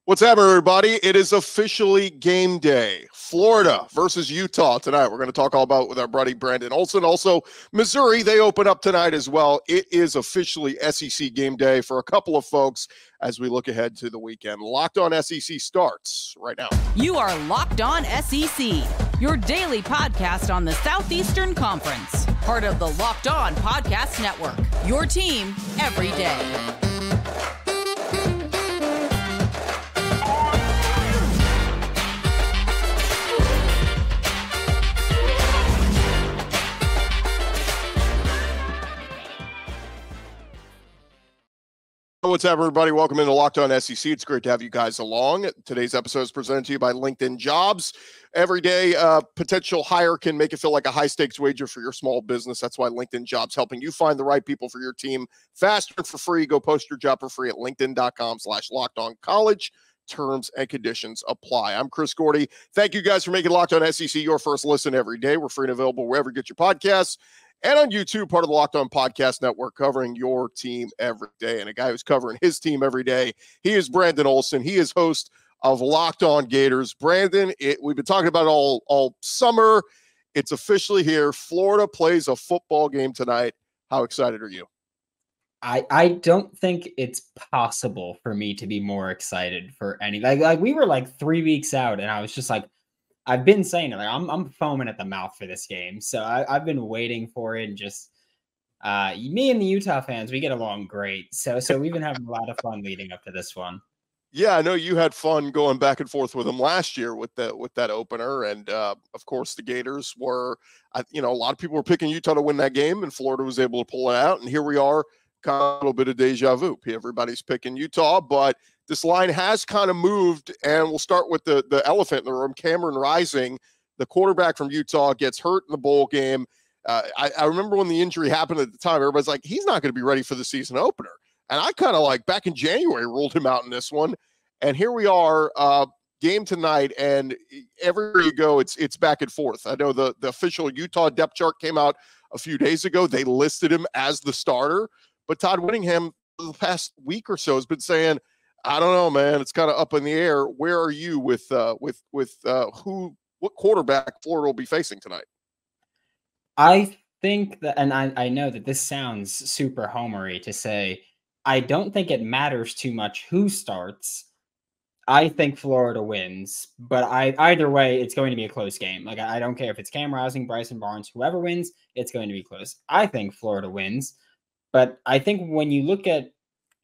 What's happening, everybody? It is officially game day. Florida versus Utah tonight. We're going to talk all about with our buddy Brandon Olsen. Also, Missouri, they open up tonight as well. It is officially SEC game day for a couple of folks as we look ahead to the weekend. Locked On SEC starts right now. You are Locked On SEC, your daily podcast on the Southeastern Conference. Part of the Locked On Podcast Network, your team every day. What's up, everybody? Welcome into Locked On SEC. It's great to have you guys along. Today's episode is presented to you by LinkedIn Jobs. Every day, potential hire can make it feel like a high-stakes wager for your small business. That's why LinkedIn Jobs helping you find the right people for your team faster and for free. Go post your job for free at linkedin.com/lockedoncollege. Terms and conditions apply. I'm Chris Gordy. Thank you guys for making Locked On SEC your first listen every day. We're free and available wherever you get your podcasts. And on YouTube, part of the Locked On Podcast Network, covering your team every day. And a guy who's covering his team every day, he is Brandon Olsen. He is host of Locked On Gators. Brandon, we've been talking about it all summer. It's officially here. Florida plays a football game tonight. How excited are you? I don't think it's possible for me to be more excited for any. Like we were like 3 weeks out, and I was just like, I've been saying it, like I'm foaming at the mouth for this game. So I've been waiting for it, and just me and the Utah fans, we get along great. So we've been having a lot of fun leading up to this one. Yeah, I know you had fun going back and forth with them last year with that opener, and of course the Gators were, a lot of people were picking Utah to win that game, and Florida was able to pull it out. And here we are, kind of a little bit of deja vu. Everybody's picking Utah, but this line has kind of moved, and we'll start with the elephant in the room. Cameron Rising, the quarterback from Utah, gets hurt in the bowl game. I remember when the injury happened at the time, everybody's like, he's not going to be ready for the season opener. And I kind of like back in January ruled him out in this one. And here we are, game tonight, and everywhere you go, it's back and forth. I know the official Utah depth chart came out a few days ago. They listed him as the starter, but Todd Whittingham the past week or so has been saying, I don't know, man. It's kind of up in the air. Where are you with what quarterback Florida will be facing tonight? I think that, and I know that this sounds super homery to say, I don't think it matters too much who starts. I think Florida wins, but either way, it's going to be a close game. Like, I don't care if it's Cam Rising, Bryson Barnes, whoever wins, it's going to be close. I think Florida wins, but I think when you look at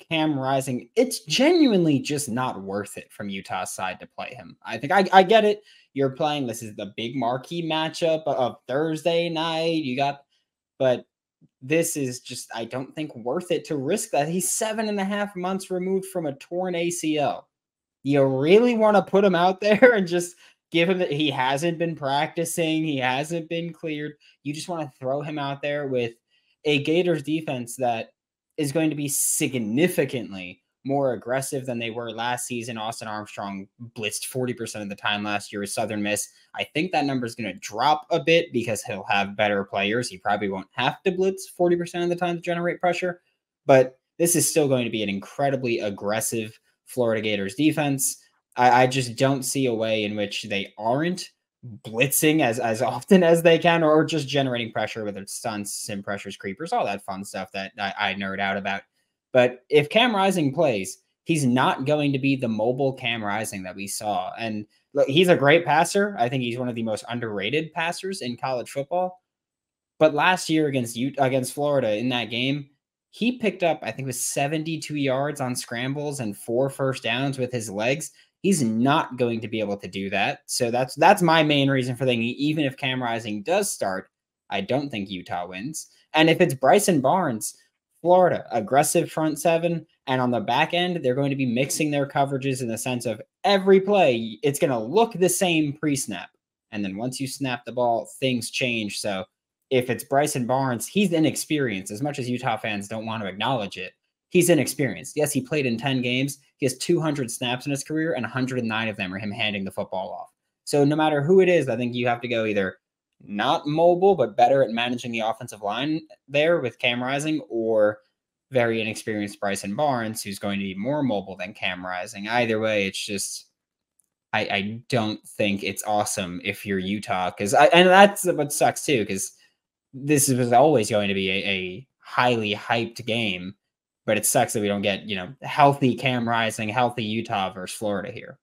Cam Rising, it's genuinely just not worth it from Utah's side to play him. I think I get it. You're playing, this is the big marquee matchup of Thursday night. But this is just, I don't think worth it to risk that. He's 7.5 months removed from a torn ACL. You really want to put him out there and just give him that? He hasn't been practicing. He hasn't been cleared. You just want to throw him out there with a Gators defense that is going to be significantly more aggressive than they were last season. Austin Armstrong blitzed 40% of the time last year with Southern Miss. I think that number is going to drop a bit because he'll have better players. He probably won't have to blitz 40% of the time to generate pressure, but this is still going to be an incredibly aggressive Florida Gators defense. I just don't see a way in which they aren't blitzing as often as they can, or just generating pressure, whether it's stunts, sim pressures, creepers, all that fun stuff that I nerd out about. But if Cam Rising plays, he's not going to be the mobile Cam Rising that we saw. And look, he's a great passer. I think he's one of the most underrated passers in college football. But last year against Florida in that game, he picked up, I think it was 72 yards on scrambles and 4 first downs with his legs. He's not going to be able to do that. So that's my main reason for thinking, even if Cam Rising does start, I don't think Utah wins. And if it's Bryson Barnes, Florida, aggressive front seven, and on the back end, they're going to be mixing their coverages in the sense of every play, it's going to look the same pre-snap. And then once you snap the ball, things change. So if it's Bryson Barnes, he's inexperienced. As much as Utah fans don't want to acknowledge it, he's inexperienced. Yes, he played in 10 games. He has 200 snaps in his career, and 109 of them are him handing the football off. So no matter who it is, I think you have to go either not mobile, but better at managing the offensive line there with Cam Rising, or very inexperienced Bryson Barnes, who's going to be more mobile than Cam Rising. Either way, it's just I don't think it's awesome if you're Utah, and that's what sucks too, because this was always going to be a highly hyped game, but it sucks that we don't get, healthy Cam Rising, healthy Utah versus Florida here.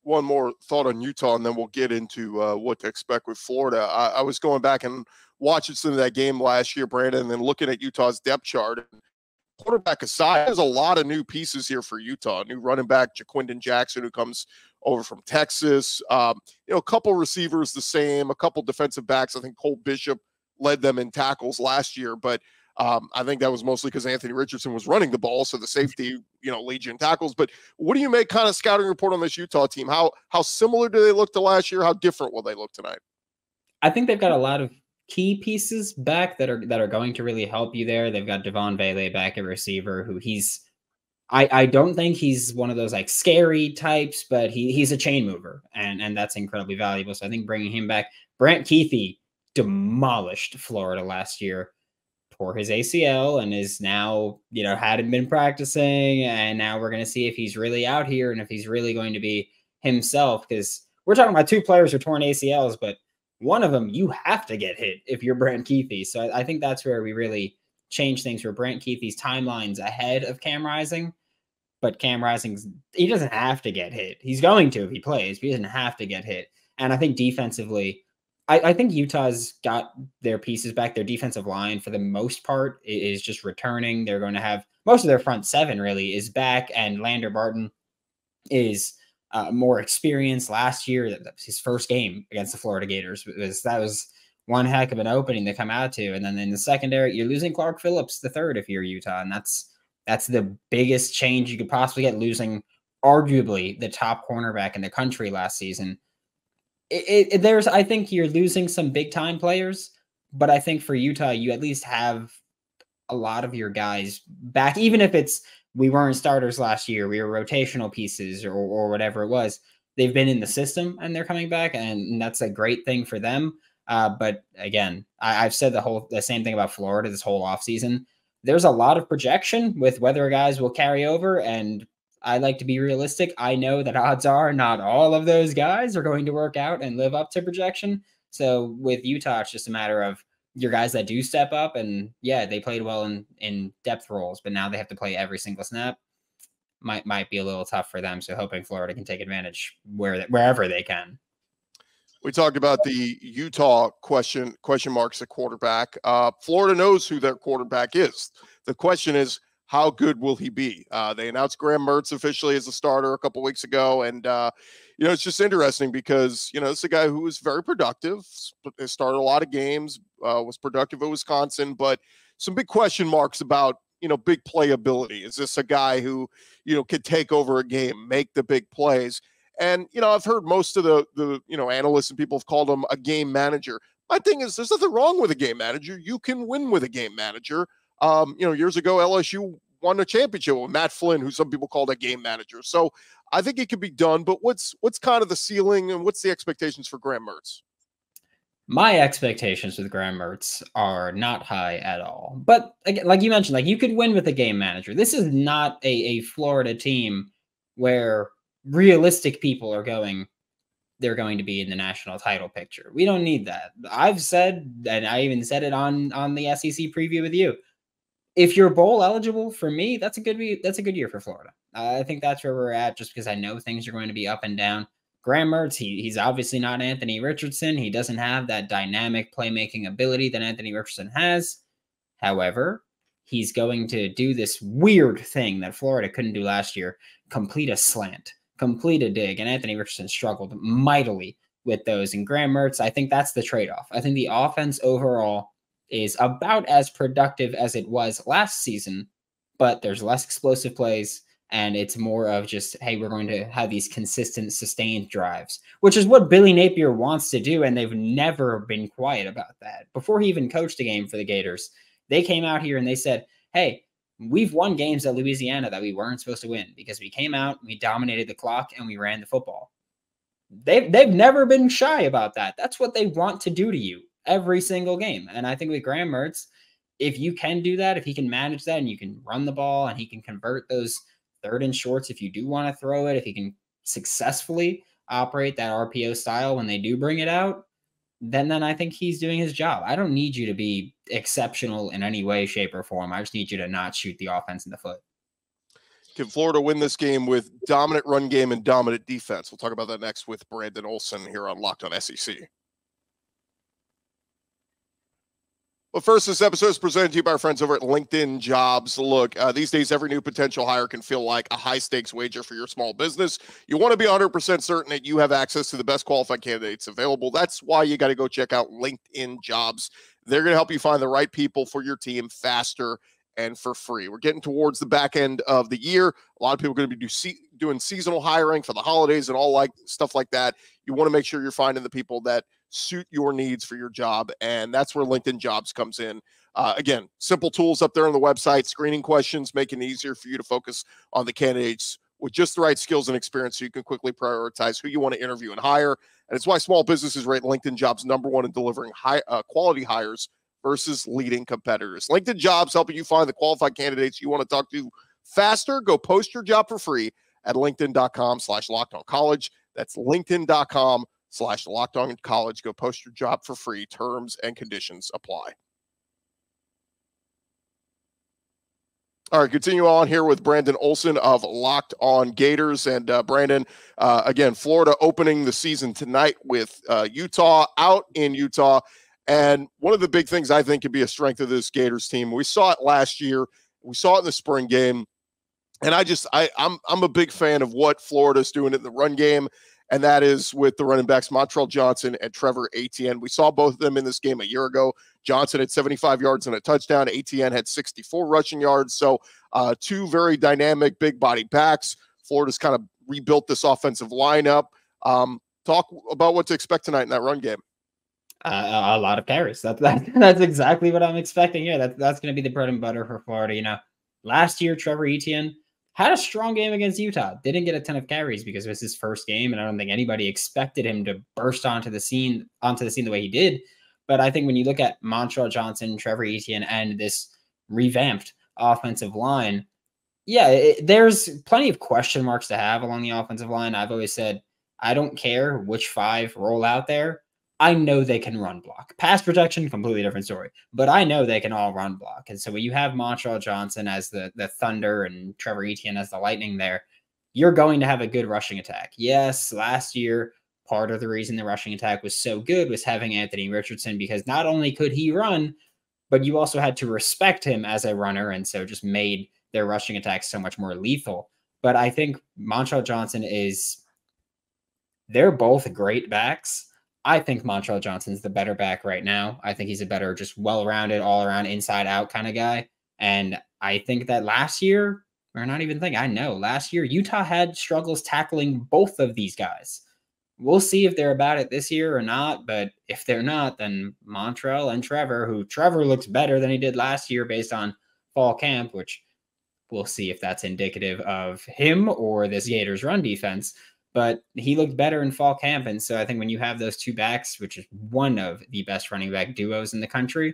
One more thought on Utah, and then we'll get into what to expect with Florida. I was going back and watching some of that game last year, Brandon, and then looking at Utah's depth chart. Quarterback aside, there's a lot of new pieces here for Utah. New running back, Jaquindon Jackson, who comes over from Texas. A couple receivers the same, a couple defensive backs. I think Cole Bishop led them in tackles last year, but I think that was mostly because Anthony Richardson was running the ball, so the safety, leads you in tackles. But what do you make kind of scouting report on this Utah team? How similar do they look to last year? How different will they look tonight? I think they've got a lot of key pieces back that are going to really help you there. They've got Devon Bailey back at receiver, who I don't think he's one of those like scary types, but he's a chain mover, and that's incredibly valuable. So I think bringing him back. Brant Keithy demolished Florida last year, tore his ACL, and is now, hadn't been practicing, and now we're going to see if he's really out here and if he's really going to be himself, because we're talking about two players who torn ACLs, but one of them you have to get hit if you're Brant Keithy. So I think that's where we really change things, where Brant Keithy's timeline's ahead of Cam Rising, but Cam Rising's, he doesn't have to get hit. He's going to if he plays, but he doesn't have to get hit. And I think defensively, I think Utah's got their pieces back. Their defensive line, for the most part, is just returning. They're going to have most of their front seven really is back, and Lander Barton is more experienced. Last year, that was his first game against the Florida Gators. That was one heck of an opening to come out to. And then in the secondary, you're losing Clark Phillips III if you're Utah, and that's the biggest change you could possibly get, losing arguably the top cornerback in the country last season. I think you're losing some big time players, but I think for Utah, you at least have a lot of your guys back, even if we weren't starters last year, we were rotational pieces or whatever it was. They've been in the system and they're coming back, and that's a great thing for them. But again, I've said the same thing about Florida this whole offseason. There's a lot of projection with whether guys will carry over, and I like to be realistic. I know that odds are not all of those guys are going to work out and live up to projection. So with Utah, it's just a matter of your guys that do step up, and yeah, they played well in depth roles, but now they have to play every single snap. Might be a little tough for them. So hoping Florida can take advantage wherever they can. We talked about the Utah question marks at quarterback. Florida knows who their quarterback is. The question is, how good will he be? They announced Graham Mertz officially as a starter a couple weeks ago. And, it's just interesting because, it's a guy who was very productive, started a lot of games, was productive at Wisconsin, but some big question marks about, big playability. Is this a guy who, could take over a game, make the big plays? And, I've heard most of the analysts and people have called him a game manager. My thing is, there's nothing wrong with a game manager. You can win with a game manager. Years ago, LSU won a championship with Matt Flynn, who some people called a game manager. So I think it can be done, but what's kind of the ceiling and what's the expectations for Graham Mertz? My expectations with Graham Mertz are not high at all. But again, like you mentioned, you could win with a game manager. This is not a Florida team where realistic people they're going to be in the national title picture. We don't need that. I've said, and I even said it on the SEC preview with you, if you're bowl eligible, for me, that's a good year for Florida. I think that's where we're at, just because I know things are going to be up and down. Graham Mertz, he's obviously not Anthony Richardson. He doesn't have that dynamic playmaking ability that Anthony Richardson has. However, he's going to do this weird thing that Florida couldn't do last year, complete a slant, complete a dig, and Anthony Richardson struggled mightily with those. And Graham Mertz, I think that's the trade-off. I think the offense overall is about as productive as it was last season, but there's less explosive plays, and it's more of just, hey, we're going to have these consistent, sustained drives, which is what Billy Napier wants to do, and they've never been quiet about that. Before he even coached a game for the Gators, they came out here and they said, hey, we've won games at Louisiana that we weren't supposed to win because we came out, we dominated the clock, and we ran the football. They've never been shy about that. That's what they want to do to you every single game. And I think with Graham Mertz, if you can do that, if he can manage that and you can run the ball and he can convert those 3rd and shorts, if you do want to throw it, if he can successfully operate that RPO style when they do bring it out, then I think he's doing his job. I don't need you to be exceptional in any way, shape, or form. I just need you to not shoot the offense in the foot. Can Florida win this game with dominant run game and dominant defense? We'll talk about that next with Brandon Olsen here on Locked On SEC. But first, this episode is presented to you by our friends over at LinkedIn Jobs. Look, these days, every new potential hire can feel like a high-stakes wager for your small business. You want to be 100% certain that you have access to the best qualified candidates available. That's why you got to go check out LinkedIn Jobs. They're going to help you find the right people for your team faster and for free. We're getting towards the back end of the year. A lot of people are going to be doing seasonal hiring for the holidays and all stuff like that. You want to make sure you're finding the people that suit your needs for your job, and that's where LinkedIn Jobs comes in. Again, simple tools up there on the website, screening questions, making it easier for you to focus on the candidates with just the right skills and experience so you can quickly prioritize who you want to interview and hire. And it's why small businesses rate LinkedIn Jobs #1 in delivering quality hires versus leading competitors. LinkedIn Jobs helping you find the qualified candidates you want to talk to faster. Go post your job for free at linkedin.com/lockedoncollege. That's linkedin.com/lockedoncollege. Go post your job for free. Terms and conditions apply. All right, continue on here with Brandon Olsen of Locked On Gators. And Brandon, again, Florida opening the season tonight with Utah, out in Utah. And one of the big things I think could be a strength of this Gators team, we saw it last year, we saw it in the spring game, and I'm a big fan of what Florida's doing in the run game, and that is with the running backs Montrell Johnson and Trevor Etienne. We saw both of them in this game a year ago. Johnson had 75 yards and a touchdown. Etienne had 64 rushing yards. So two very dynamic, big-body backs. Florida's kind of rebuilt this offensive lineup. Talk about what to expect tonight in that run game. A lot of carries. That's exactly what I'm expecting here. That's going to be the bread and butter for Florida. You know, last year, Trevor Etienne had a strong game against Utah. Didn't get a ton of carries because it was his first game, and I don't think anybody expected him to burst onto the scene the way he did. But I think when you look at Montrell Johnson, Trevor Etienne, and this revamped offensive line, there's plenty of question marks to have along the offensive line. I've always said, I don't care which 5 roll out there. I know they can run block. Pass protection, completely different story. But I know they can all run block. And so when you have Montrell Johnson as the Thunder and Trevor Etienne as the Lightning there, you're going to have a good rushing attack. Yes, last year, part of the reason the rushing attack was so good was having Anthony Richardson, because not only could he run, but you also had to respect him as a runner, and so just made their rushing attack so much more lethal. But I think Montrell Johnson they're both great backs. I think Montrell Johnson's the better back right now. I think he's a better, just well-rounded, all-around, inside-out kind of guy. And I think that last year, last year, Utah had struggles tackling both of these guys. We'll see if they're about it this year or not, but if they're not, then Montrell and Trevor looks better than he did last year based on fall camp, which we'll see if that's indicative of him or this Gators run defense. But he looked better in fall camp. And so I think when you have those two backs, which is one of the best running back duos in the country,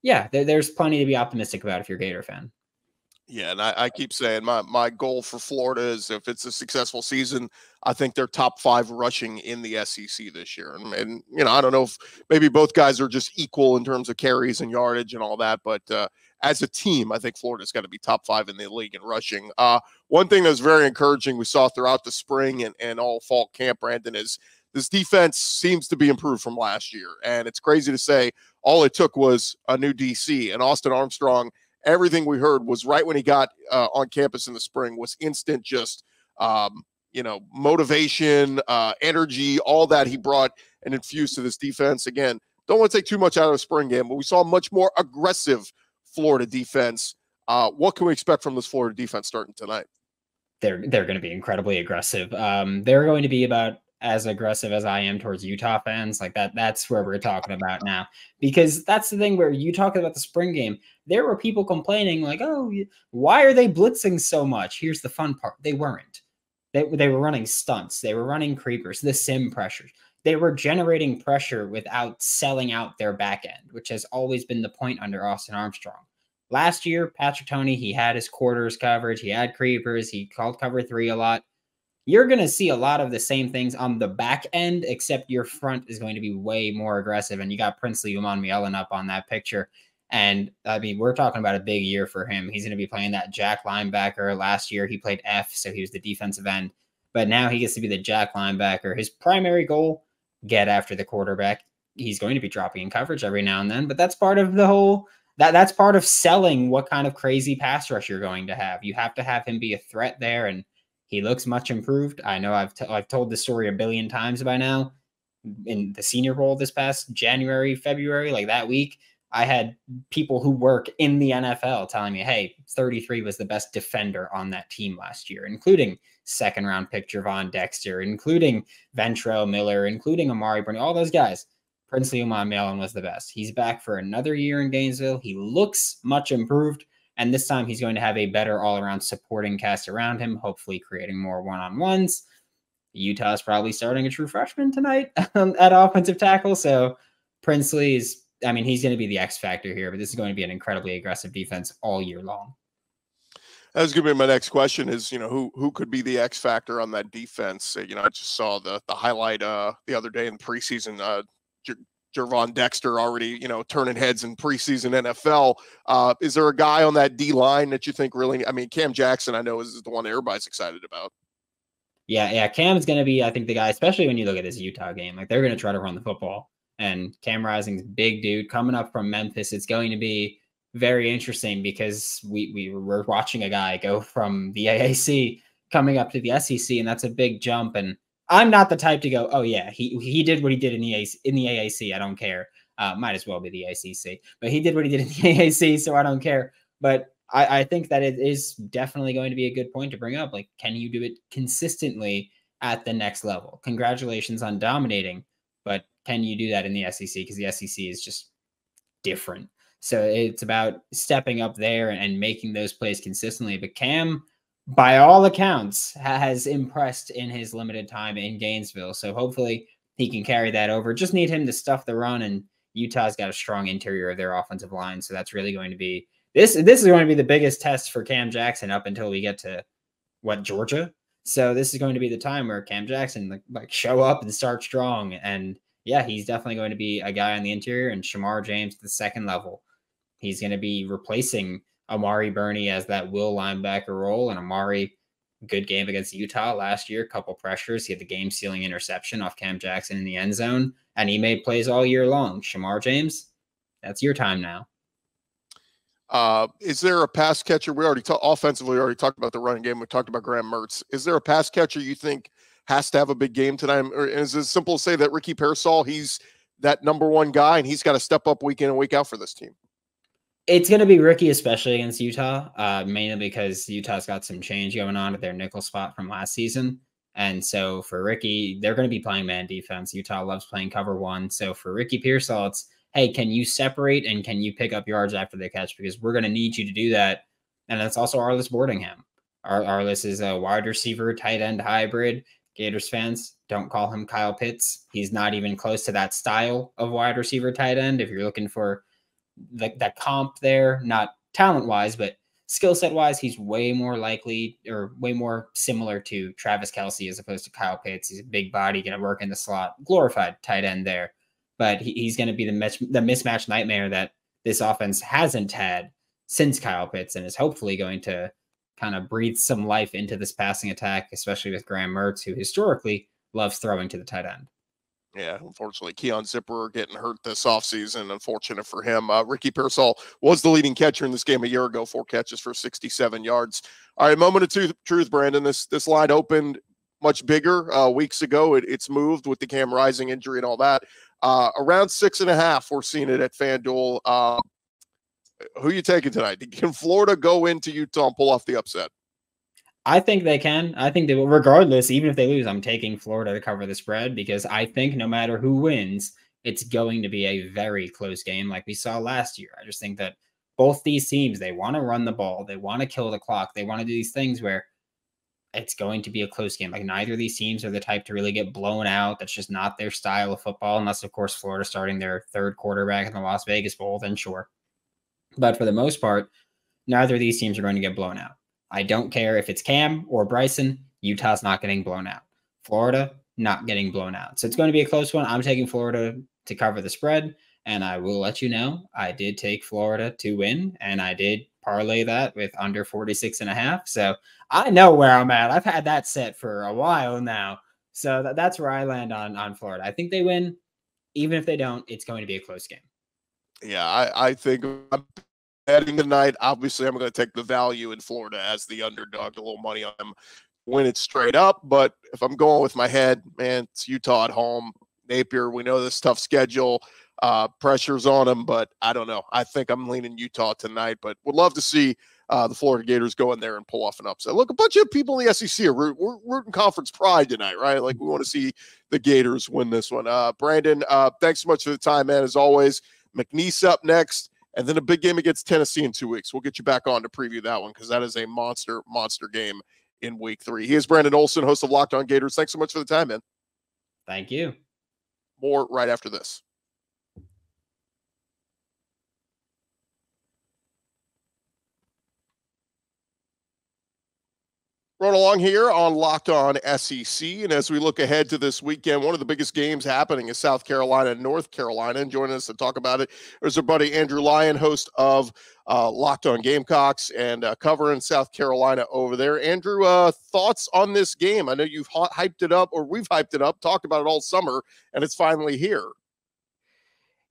there's plenty to be optimistic about if you're a Gator fan. Yeah, and I keep saying my goal for Florida is, if it's a successful season, I think they're top 5 rushing in the SEC this year. And I don't know if maybe both guys are just equal in terms of carries and yardage and all that, but as a team, I think Florida's got to be top 5 in the league in rushing. One thing that's very encouraging we saw throughout the spring and all fall camp, Brandon, is this defense seems to be improved from last year. And it's crazy to say all it took was a new DC, and Austin Armstrong. Everything we heard was right when he got on campus in the spring was instant, just, motivation, energy, all that he brought and infused to this defense. Again, don't want to take too much out of the spring game, but we saw a much more aggressive Florida defense. What can we expect from this Florida defense starting tonight? They're going to be incredibly aggressive. They're going to be about as aggressive as I am towards Utah fans. Like that's where we're talking about now, because that's the thing where you talk about the spring game. There were people complaining like, oh, why are they blitzing so much? Here's the fun part. They weren't. They were running stunts. They were running creepers, the sim pressures. they were generating pressure without selling out their back end, which has always been the point under Austin Armstrong. Last year, Patrick Toney, he had his quarters coverage, he had creepers, he called cover 3 a lot. You're going to see a lot of the same things on the back end, except your front is going to be way more aggressive. And you got Princely Umanmielen up on that picture. And I mean, we're talking about a big year for him. He's going to be playing that jack linebacker. Last year, he played F, so he was the defensive end. But now he gets to be the jack linebacker. His primary goal, get after the quarterback. He's going to be dropping in coverage every now and then, but that's part of the whole, that's part of selling what kind of crazy pass rush you're going to have. You have to have him be a threat there, and he looks much improved. I know I've told this story a billion times by now. In the Senior Bowl this past January, February, like that week, I had people who work in the NFL telling me, hey, 33 was the best defender on that team last year, including second-round pick Javon Dexter, including Ventrell Miller, including Amari Burney, all those guys. Princely Umanmielen was the best. He's back for another year in Gainesville. He looks much improved, and this time he's going to have a better all-around supporting cast around him, hopefully creating more one-on-ones. Utah's probably starting a true freshman tonight at offensive tackle, so Princely's, I mean, he's going to be the X factor here, but this is going to be an incredibly aggressive defense all year long. That was going to be my next question is, who could be the X factor on that defense? I just saw the highlight the other day in the preseason, Javon Dexter already, turning heads in preseason NFL. Is there a guy on that D line that you think really, I mean, Cam Jackson, I know is the one that everybody's excited about. Yeah. Cam's going to be, I think, the guy, especially when you look at this Utah game, like they're going to try to run the football, and Cam Rising's big dude coming up from Memphis. It's going to be very interesting because we're watching a guy go from the AAC coming up to the SEC, and that's a big jump. And I'm not the type to go, oh yeah, he did what he did in the AAC. I don't care. Might as well be the ACC, but he did what he did in the AAC, so I don't care. But I think that it is definitely going to be a good point to bring up. Like, can you do it consistently at the next level? Congratulations on dominating, but can you do that in the SEC? Because the SEC is just different. So it's about stepping up there and making those plays consistently. But Cam, by all accounts, has impressed in his limited time in Gainesville. So hopefully he can carry that over. Just need him to stuff the run, and Utah's got a strong interior of their offensive line. So that's really going to be this is going to be the biggest test for Cam Jackson up until we get to Georgia. So this is going to be the time where Cam Jackson like show up and start strong. And yeah, he's definitely going to be a guy on the interior, and Shamar James at the second level. He's going to be replacing Amari Burney as that will linebacker role. And Amari, good game against Utah last year, couple pressures. He had the game-sealing interception off Cam Jackson in the end zone, and he made plays all year long. Shamar James, that's your time now. Is there a pass catcher? We already offensively, we already talked about the running game. We talked about Graham Mertz. Is there a pass catcher you think has to have a big game tonight? Or is it simple to say that Ricky Pearsall, he's that number one guy, and he's got to step up week in and week out for this team? It's going to be Ricky, especially against Utah, mainly because Utah's got some change going on at their nickel spot from last season. And so for Ricky, they're going to be playing man defense. Utah loves playing cover one. So for Ricky Pearsall, it's, hey, can you separate and can you pick up yards after the catch? Because we're going to need you to do that. And that's also Arliss Boardingham. Arliss is a wide receiver, tight end hybrid. Gators fans, don't call him Kyle Pitts. He's not even close to that style of wide receiver tight end. If you're looking for that comp there, not talent-wise, but skill set-wise, he's way more likely or way more similar to Travis Kelce as opposed to Kyle Pitts. He's a big body, going to work in the slot, glorified tight end there. But he's going to be the mismatch nightmare that this offense hasn't had since Kyle Pitts, and is hopefully going to kind of breathe some life into this passing attack, especially with Graham Mertz, who historically loves throwing to the tight end. Yeah, unfortunately, Keon Zipper getting hurt this offseason. Unfortunate for him. Ricky Pearsall was the leading catcher in this game a year ago, 4 catches for 67 yards. All right, moment of truth, Brandon. This line opened much bigger weeks ago. It's moved with the Cam Rising injury and all that. Around 6.5, we're seeing it at FanDuel. Who are you taking tonight? Can Florida go into Utah and pull off the upset? I think they can. I think that regardless, even if they lose, I'm taking Florida to cover the spread, because I think no matter who wins, it's going to be a very close game like we saw last year. I just think that both these teams, they want to run the ball. They want to kill the clock. They want to do these things where it's going to be a close game. Like, neither of these teams are the type to really get blown out. That's just not their style of football, unless, of course, Florida starting their third quarterback in the Las Vegas Bowl, then sure. But for the most part, neither of these teams are going to get blown out. I don't care if it's Cam or Bryson. Utah's not getting blown out. Florida, not getting blown out. So it's going to be a close one. I'm taking Florida to cover the spread, and I will let you know I did take Florida to win, and I did parlay that with under 46.5. So I know where I'm at. I've had that set for a while now. So that's where I land on Florida. I think they win. Even if they don't, it's going to be a close game. Yeah, I think I'm betting tonight. Obviously, I'm going to take the value in Florida as the underdog, a little money on them, win it straight up. But if I'm going with my head, man, it's Utah at home. Napier, we know this tough schedule. Pressure's on them, but I don't know. I think I'm leaning Utah tonight, but would love to see the Florida Gators go in there and pull off an upset. Look, a bunch of people in the SEC we're rooting conference pride tonight, right? Like, we want to see the Gators win this one. Brandon, thanks so much for the time, man, as always. McNeese up next, and then a big game against Tennessee in 2 weeks. We'll get you back on to preview that one because that is a monster game in week 3. He is Brandon Olsen, host of Locked On Gators. Thanks so much for the time, man. Thank you. More right after this. Rolling along here on Locked On SEC, and as we look ahead to this weekend, one of the biggest games happening is South Carolina and North Carolina. And joining us to talk about it is our buddy Andrew Lyon, host of Locked On Gamecocks and covering South Carolina over there. Andrew, thoughts on this game? I know you've hyped it up, or we've hyped it up, talked about it all summer, and it's finally here.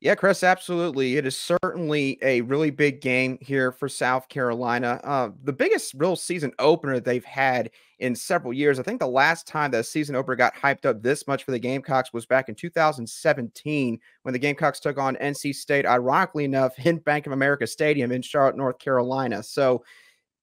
Yeah, Chris, absolutely. It is certainly a really big game here for South Carolina. The biggest real season opener they've had in several years. I think the last time that season opener got hyped up this much for the Gamecocks was back in 2017 when the Gamecocks took on NC State, ironically enough, in Bank of America Stadium in Charlotte, North Carolina. So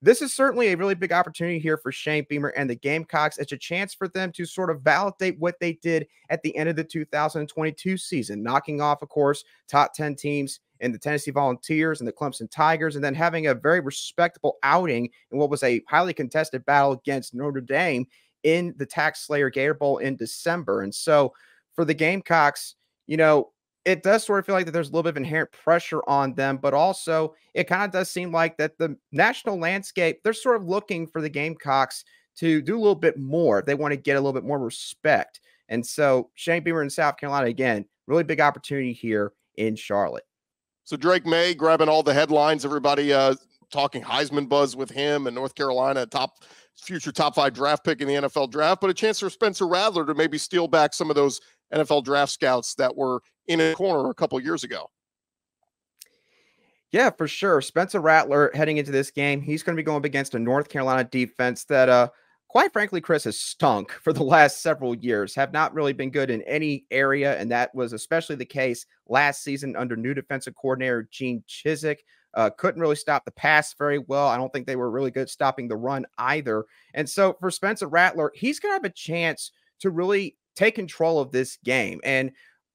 this is certainly a really big opportunity here for Shane Beamer and the Gamecocks. It's a chance for them to sort of validate what they did at the end of the 2022 season, knocking off, of course, top 10 teams in the Tennessee Volunteers and the Clemson Tigers, and then having a very respectable outing in what was a highly contested battle against Notre Dame in the Tax Slayer Gator Bowl in December. And so for the Gamecocks, you know, it does sort of feel like that there's a little bit of inherent pressure on them, but also it kind of does seem like that the national landscape, they're sort of looking for the Gamecocks to do a little bit more. They want to get a little bit more respect. And so Shane Beamer in South Carolina, again, really big opportunity here in Charlotte. So Drake May grabbing all the headlines, everybody talking Heisman buzz with him, and North Carolina, future top 5 draft pick in the NFL draft, but a chance for Spencer Rattler to maybe steal back some of those NFL draft scouts that were in a corner a couple years ago. Yeah, for sure. Spencer Rattler heading into this game, he's going to be going up against a North Carolina defense that, quite frankly, Chris, has stunk for the last several years, have not really been good in any area, and that was especially the case last season under new defensive coordinator Gene Chizik. Couldn't really stop the pass very well. I don't think they were really good stopping the run either. And so for Spencer Rattler, he's going to have a chance to really take control of this game. And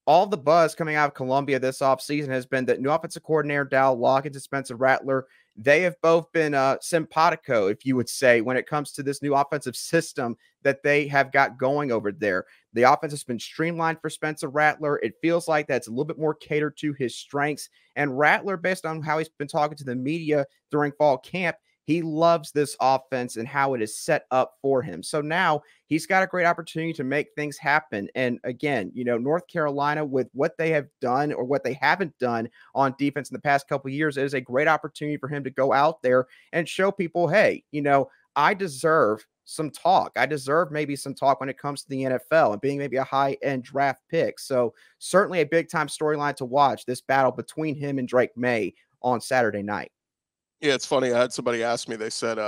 all the buzz coming out of Columbia this offseason has been that new offensive coordinator Dal Lockett and Spencer Rattler, they have both been simpatico, if you would say, when it comes to this new offensive system that they have got going over there. The offense has been streamlined for Spencer Rattler. It feels like that's a little bit more catered to his strengths. And Rattler, based on how he's been talking to the media during fall camp, he loves this offense and how it is set up for him. So now he's got a great opportunity to make things happen. And again, you know, North Carolina, with what they have done or what they haven't done on defense in the past couple of years, it is a great opportunity for him to go out there and show people, hey, you know, I deserve some talk. I deserve maybe some talk when it comes to the NFL and being maybe a high-end draft pick. So certainly a big-time storyline to watch, this battle between him and Drake May on Saturday night. Yeah, it's funny. I had somebody ask me, they said,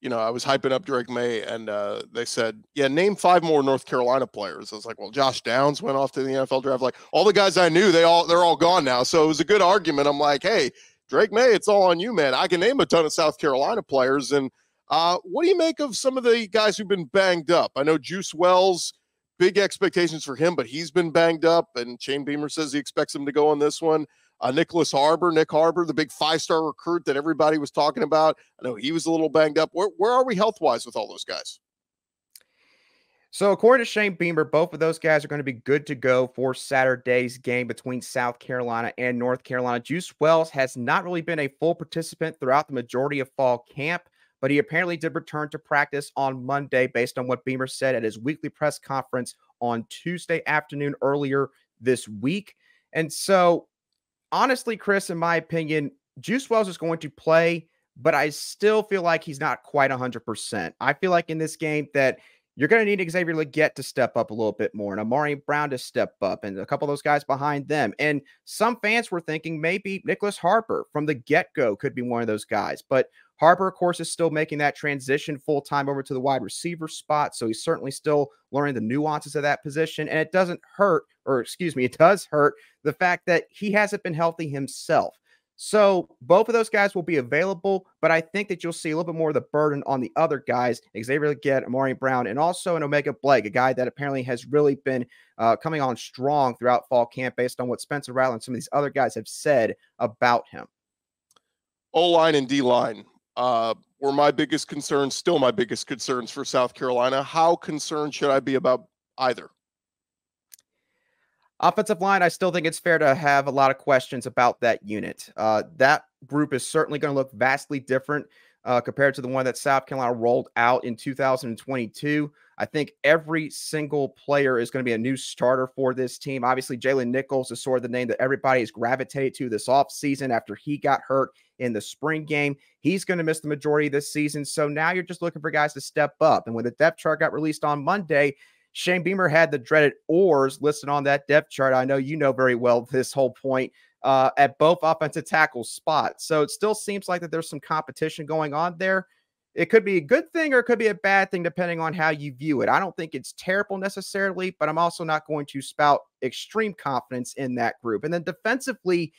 you know, I was hyping up Drake May, and they said, yeah, name 5 more North Carolina players. I was like, well, Josh Downs went off to the NFL draft. Like, all the guys I knew, they're all gone now. So it was a good argument. I'm like, hey, Drake May, it's all on you, man. I can name a ton of South Carolina players. And what do you make of some of the guys who've been banged up? I know Juice Wells, big expectations for him, but he's been banged up, and Shane Beamer says he expects him to go on this one. Nick Harbor, the big 5-star recruit that everybody was talking about. I know he was a little banged up. Where are we health-wise with all those guys? So according to Shane Beamer, both of those guys are going to be good to go for Saturday's game between South Carolina and North Carolina. Juice Wells has not really been a full participant throughout the majority of fall camp, but he apparently did return to practice on Monday based on what Beamer said at his weekly press conference on Tuesday afternoon earlier this week. And so, honestly, Chris, in my opinion, Juice Wells is going to play, but I still feel like he's not quite 100%. I feel like in this game that you're going to need Xavier Legette to step up a little bit more and Amari Brown to step up and a couple of those guys behind them. And some fans were thinking maybe Nicholas Harper from the get-go could be one of those guys. But Harper, of course, is still making that transition full-time over to the wide receiver spot. So he's certainly still learning the nuances of that position. And it doesn't hurt, or excuse me, it does hurt the fact that he hasn't been healthy himself. So both of those guys will be available, but I think that you'll see a little bit more of the burden on the other guys, Xavier Legette, Amari Brown, and also an Omega Blake, a guy that apparently has really been coming on strong throughout fall camp based on what Spencer Rattler and some of these other guys have said about him. O-line and D-line were my biggest concerns, still my biggest concerns for South Carolina. How concerned should I be about either? Offensive line, I still think it's fair to have a lot of questions about that unit. That group is certainly going to look vastly different compared to the one that South Carolina rolled out in 2022. I think every single player is going to be a new starter for this team. Obviously, Jalen Nichols is sort of the name that everybody has gravitated to this offseason after he got hurt in the spring game. He's going to miss the majority of this season. So now you're just looking for guys to step up. And when the depth chart got released on Monday, Shane Beamer had the dreaded oars listed on that depth chart. I know you know very well this whole point at both offensive tackle spots. So it still seems like that there's some competition going on there. It could be a good thing or it could be a bad thing depending on how you view it. I don't think it's terrible necessarily, but I'm also not going to spout extreme confidence in that group. And then defensively,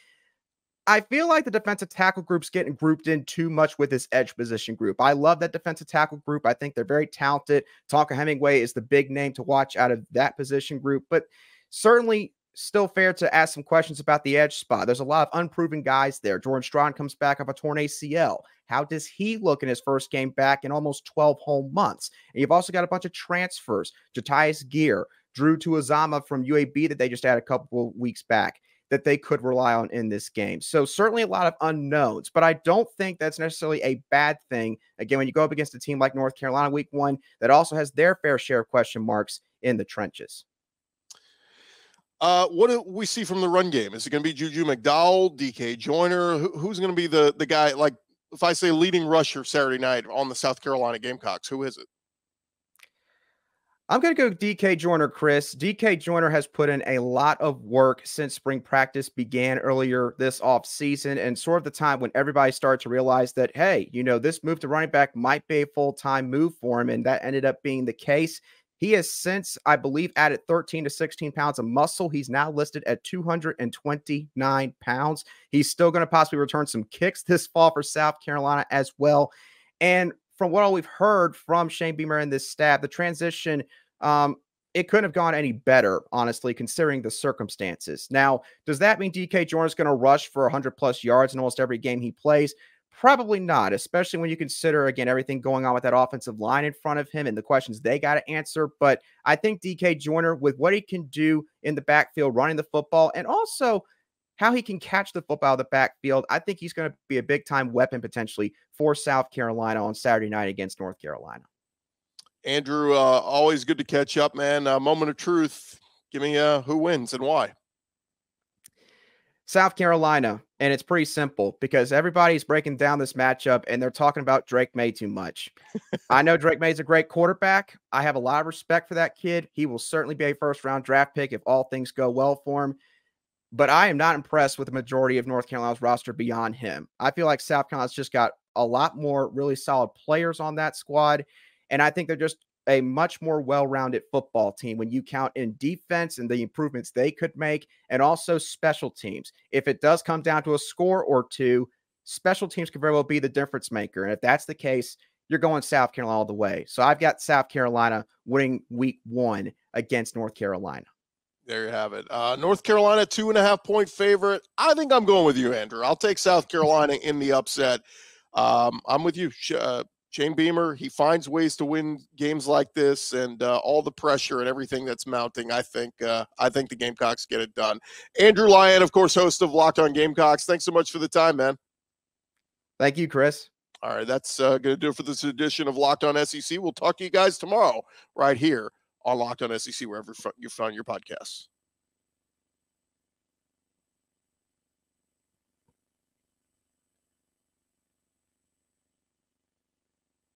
I feel like the defensive tackle group's getting grouped in too much with this edge position group. I love that defensive tackle group. I think they're very talented. Tonka Hemingway is the big name to watch out of that position group, but certainly still fair to ask some questions about the edge spot. There's a lot of unproven guys there. Jordan Strawn comes back off a torn ACL. How does he look in his first game back in almost 12 whole months? And you've also got a bunch of transfers. Jatius Gear, Drew Tuazama from UAB that they just had a couple of weeks back that they could rely on in this game. So certainly a lot of unknowns, but I don't think that's necessarily a bad thing. Again, when you go up against a team like North Carolina week one, that also has their fair share of question marks in the trenches. What do we see from the run game? Is it going to be Juju McDowell, DK Joyner? Who's going to be the guy? Like if I say leading rusher Saturday night on the South Carolina Gamecocks, who is it? I'm going to go DK Joyner, Chris. DK Joyner has put in a lot of work since spring practice began earlier this offseason and sort of the time when everybody started to realize that, hey, you know, this move to running back might be a full-time move for him, and that ended up being the case. He has since, I believe, added 13 to 16 pounds of muscle. He's now listed at 229 pounds. He's still going to possibly return some kicks this fall for South Carolina as well. And from what all we've heard from Shane Beamer and this staff, the transition, it couldn't have gone any better, honestly, considering the circumstances. Now, does that mean DK Joyner is going to rush for 100-plus yards in almost every game he plays? Probably not, especially when you consider, again, everything going on with that offensive line in front of him and the questions they got to answer. But I think DK Joyner, with what he can do in the backfield, running the football, and also how he can catch the football out of the backfield, I think he's going to be a big-time weapon potentially for South Carolina on Saturday night against North Carolina. Andrew, always good to catch up, man. Moment of truth. Give me who wins and why. South Carolina, and it's pretty simple because everybody's breaking down this matchup and they're talking about Drake May too much. I know Drake May is a great quarterback. I have a lot of respect for that kid. He will certainly be a first-round draft pick if all things go well for him. But I am not impressed with the majority of North Carolina's roster beyond him. I feel like South Carolina's just got a lot more really solid players on that squad, and I think they're just a much more well-rounded football team when you count in defense and the improvements they could make, and also special teams. If it does come down to a score or two, special teams could very well be the difference maker. And if that's the case, you're going South Carolina all the way. So I've got South Carolina winning week one against North Carolina. There you have it. North Carolina, 2.5-point favorite. I think I'm going with you, Andrew. I'll take South Carolina in the upset. I'm with you. Shane Beamer, he finds ways to win games like this, and all the pressure and everything that's mounting. I think the Gamecocks get it done. Andrew Lyon, of course, host of Locked On Gamecocks. Thanks so much for the time, man. Thank you, Chris. All right, that's going to do it for this edition of Locked On SEC. We'll talk to you guys tomorrow right here on Locked On SEC, wherever you find your podcasts.